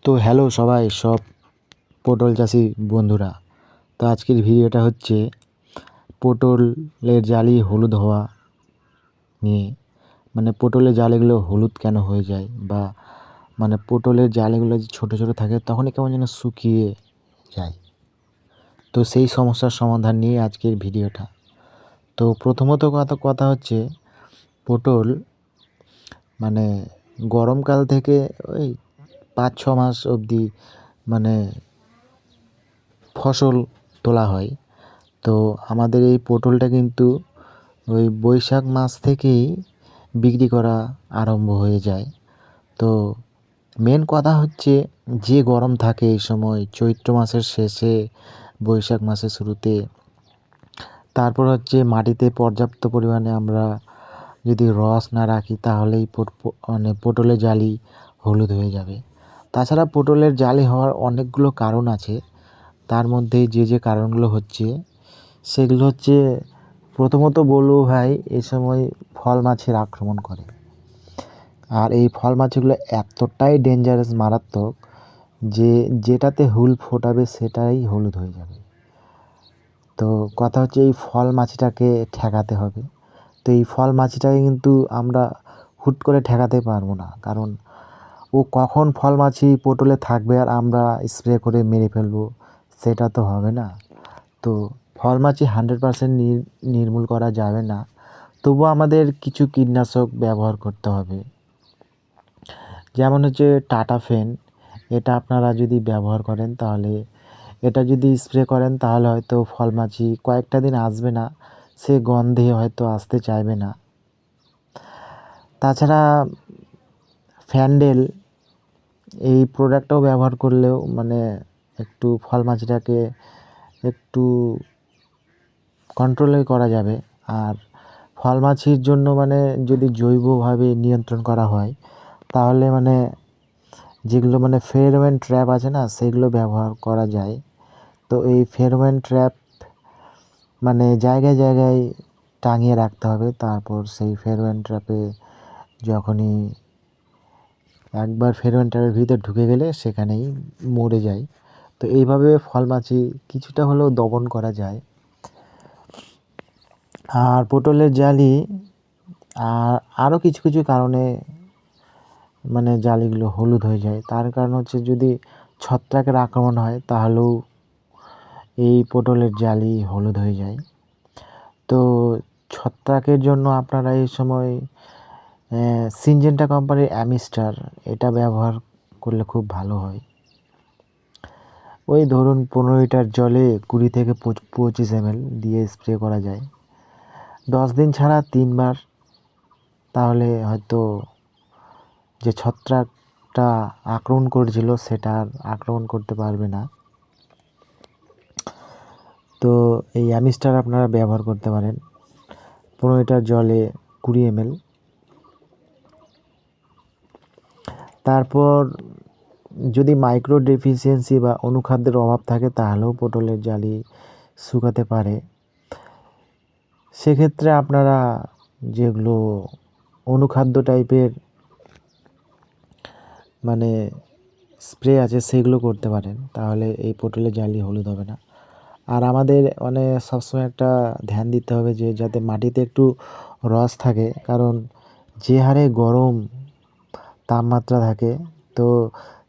তো হ্যালো সবাই, সব পটল চাষি বন্ধুরা। তো আজকের ভিডিওটা হচ্ছে পটলের জালি হলুদ হওয়া নিয়ে। মানে পটলের জালিগুলো হলুদ কেন হয়ে যায়, বা মানে পটলের জালিগুলো যে ছোটো ছোটো থাকে তখনই কেমন যেন শুকিয়ে যায়। তো সেই সমস্যার সমাধান নিয়ে আজকের ভিডিওটা। তো প্রথমত কথা হচ্ছে, পটল মানে গরমকাল থেকে ওই 5-6 মাস অবধি মানে ফসল তোলা হয়। তো আমাদের এই পটলটা কিন্তু ওই বৈশাখ মাস থেকেই বিক্রি করা আরম্ভ হয়ে যায়। তো মেন কথা হচ্ছে, যে গরম থাকে এই সময় চৈত্র মাসের শেষে, বৈশাখ মাসের শুরুতে, তারপর হচ্ছে মাটিতে পর্যাপ্ত পরিমাণে আমরা যদি রস না রাখি তাহলেই মানে পটলের জালি হলুদ হয়ে যাবে। তাছাড়া পটলের জালি হওয়ার অনেকগুলো কারণ আছে। তার মধ্যে যে কারণগুলো হচ্ছে, সেগুলো হচ্ছে, প্রথমত বলবো ভাই, এই সময় ফল মাছির আক্রমণ করে। আর এই ফল মাছিগুলো এতটাই ডেঞ্জারাস, মারাত্মক, যে যেটাতে হুল ফোটাবে সেটাই হলুদ হয়ে যাবে। তো কথা হচ্ছে, এই ফল মাছিটাকে ঠেকাতে হবে। তো এই ফল মাছিটাকে কিন্তু আমরা হুট করে ঠেকাতে পারবো না, কারণ ও কখন ফল মাছি পটলে থাকবে আর আমরা স্প্রে করে মেরে ফেলবো, সেটা তো হবে না। তো ফল মাছি 100% নির্মূল করা যাবে না, তবুও আমাদের কিছু কীটনাশক ব্যবহার করতে হবে। যেমন হচ্ছে টাটাফেন। এটা আপনারা যদি ব্যবহার করেন, তাহলে এটা যদি স্প্রে করেন তাহলে হয়তো ফল মাছি কয়েকটা দিন আসবে না, সে গন্ধে হয়তো আসতে চাইবে না। তাছাড়া ফ্যান্ডেল, এই প্রোডাক্টটাও ব্যবহার করলেও মানে একটু ফল মাছিটাকে একটু কন্ট্রোলে করা যাবে। আর ফল মাছির জন্য মানে যদি জৈবভাবে নিয়ন্ত্রণ করা হয়, তাহলে মানে যেগুলো মানে ফেরোমন ট্র্যাপ আছে না, সেগুলো ব্যবহার করা যায়। তো এই ফেরোমন ট্র্যাপ মানে জায়গায় জায়গায় টাঙিয়ে রাখতে হবে। তারপর সেই ফেরোমন ট্র্যাপে যখনই একবার ফেরোমন ট্র্যাপের ভিতর ঢুকে গেলে সেখানেই মরে যায়। তো এইভাবে ফল মাছি কিছুটা হলেও দমন করা যায়। আর পটলের জালি আরও কিছু কিছু কারণে মানে জালিগুলো হলুদ হয়ে যায়। তার কারণ হচ্ছে, যদি ছত্রাকের আক্রমণ হয় তাহলেও এই পটলের জালি হলুদ হয়ে যায়। তো ছত্রাকের জন্য আপনারা এই সময় সিনজেন্টা কোম্পানির অ্যামিস্টার, এটা ব্যবহার করলে খুব ভালো হয়। ওই ধরুন 15 লিটার জলে 20 থেকে 25 ml দিয়ে স্প্রে করা যায় 10 দিন ছাড়া 3 বার। তাহলে হয়তো যে ছত্রাকটা আক্রমণ করেছিল সেটা আর আক্রমণ করতে পারবে না। তো এই অ্যামিস্টার আপনারা ব্যবহার করতে পারেন 15 লিটার জলে 20 ml। তারপর যদি মাইক্রো ডেফিসিয়েন্সি বা অনুখাদ্যের অভাব থাকে, তাহলেও পটলের জালি শুকাতে পারে। সেক্ষেত্রে আপনারা যেগুলো অনুখাদ্য টাইপের মানে স্প্রে আছে সেগুলো করতে পারেন, তাহলে এই পটলের জালি হলুদ হবে না। আর আমাদের মানে সবসময় একটা ধ্যান দিতে হবে যে যাতে মাটিতে একটু রস থাকে, কারণ যে হারে গরম তাপমাত্রা থাকে, তো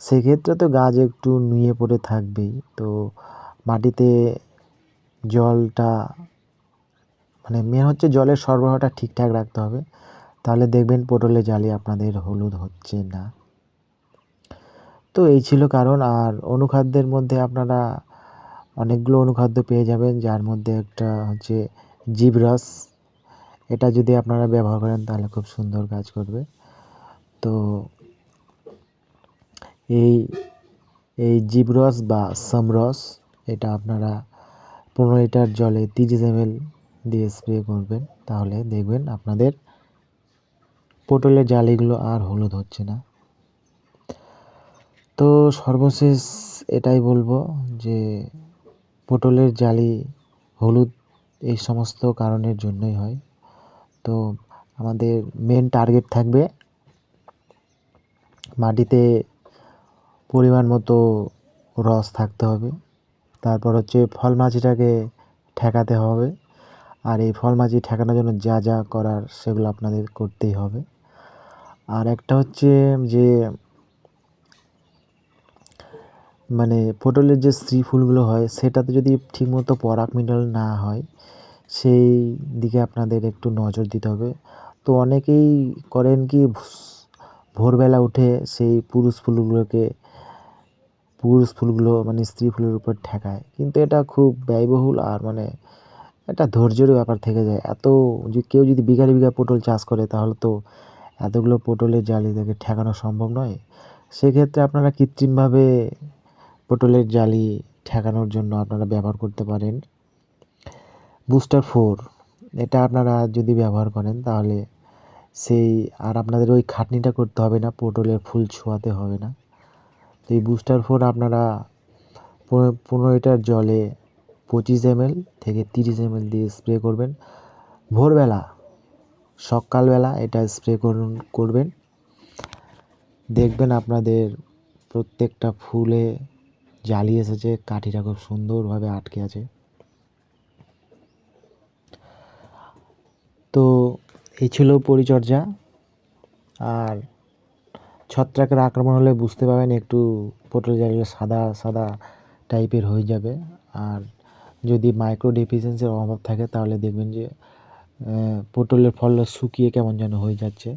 সেক্ষেত্রে তো গাছ একটু নুয়ে পড়ে থাকবেই। তো মাটিতে জলটা মানে মেন হচ্ছে জলের সরবরাহটা ঠিকঠাক রাখতে হবে, তাহলে দেখবেন পটলের জালি আপনাদের হলুদ হচ্ছে না। তো এই ছিল কারণ। আর অনুখাদ্যের মধ্যে আপনারা অনেকগুলো অনুখাদ্য পেয়ে যাবেন, যার মধ্যে একটা হচ্ছে জিবরস। এটা যদি আপনারা ব্যবহার করেন তাহলে খুব সুন্দর কাজ করবে। তো এই এই জিবরস বা সমরস, এটা আপনারা 15 লিটার জলে 30 ml দিয়ে স্প্রে করবেন, তাহলে দেখবেন আপনাদের পটলের জালিগুলো আর হলুদ হচ্ছে না। তো সর্বশেষ এটাই বলবো যে পটলের জালি হলুদ এই সমস্ত কারণের জন্যই হয়। তো আমাদের মেন টার্গেট থাকবে মাটিতে পরিমাণ মতো রস থাকতে হবে। তারপর হচ্ছে ফল মাছিটাকে ঠেকাতে হবে। আর এই ফল মাছি ঠেকানোর জন্য যা যা করার সেগুলো আপনাদের করতেই হবে। আর একটা হচ্ছে যে মানে পটলের যে স্ত্রী ফুলগুলো হয় সেটাতে যদি ঠিকমতো পরাগ মিলন না হয় সেই দিকে আপনাদের একটু নজর দিতে হবে। তো অনেকেই করেন কি ভোরবেলা উঠে সেই পুরুষ ফুলগুলো মানে স্ত্রী ফুলের উপর ঠেকায়, কিন্তু এটা খুব ব্যয়বহুল আর মানে একটা ধৈর্যেরও ব্যাপার থেকে যায়। কেউ যদি বিঘায় বিঘা পটল চাষ করে তাহলে তো এতগুলো পটলের জালি থেকে ঠেকানো সম্ভব নয়। সেক্ষেত্রে আপনারা কৃত্রিমভাবে পটলের জালি ঠেকানোর জন্য আপনারা ব্যবহার করতে পারেন বুস্টার 4। এটা আপনারা যদি ব্যবহার করেন তাহলে আর আপনাদের ওই খাটনিটা করতে হবে না, পটলের ফুল ছোঁয়াতে হবে না। তো এই বুস্টার 4 আপনারা 15 লিটার জলে 25 ml থেকে 30 ml দিয়ে স্প্রে করবেন ভোরবেলা, সকালবেলা এটা স্প্রে করবেন। দেখবেন আপনাদের প্রত্যেকটা ফুলে জালি এসেছে, কাঠিটা খুব সুন্দরভাবে আটকে আছে। তো এই ছিল পরিচর্যা। আর ছত্রাকের আক্রমণ হলে বুঝতে পারবেন একটু পটল জালিগুলো সাদা সাদা টাইপের হয়ে যাবে। আর যদি মাইক্রো ডেফিসিয়েন্সির অভাব থাকে তাহলে দেখবেন যে পটলের ফলটা শুকিয়ে কেমন যেন হয়ে যাচ্ছে।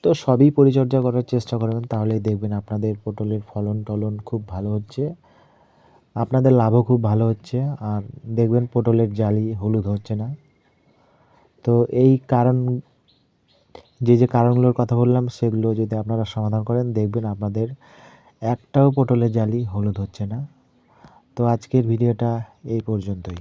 তো সবই পরিচর্যা করার চেষ্টা করবেন, তাহলেই দেখবেন আপনাদের পটলের ফলন টলন খুব ভালো হচ্ছে, আপনাদের লাভও খুব ভালো হচ্ছে। আর দেখবেন পটলের জালি হলুদ হচ্ছে না। তো এই যে কারণগুলোর কথা বললাম সেগুলো যদি আপনারা সমাধান করেন দেখবেন আপনাদের একটাও পটলের জালি হলুদ হচ্ছে না। তো আজকের ভিডিওটা এই পর্যন্তই।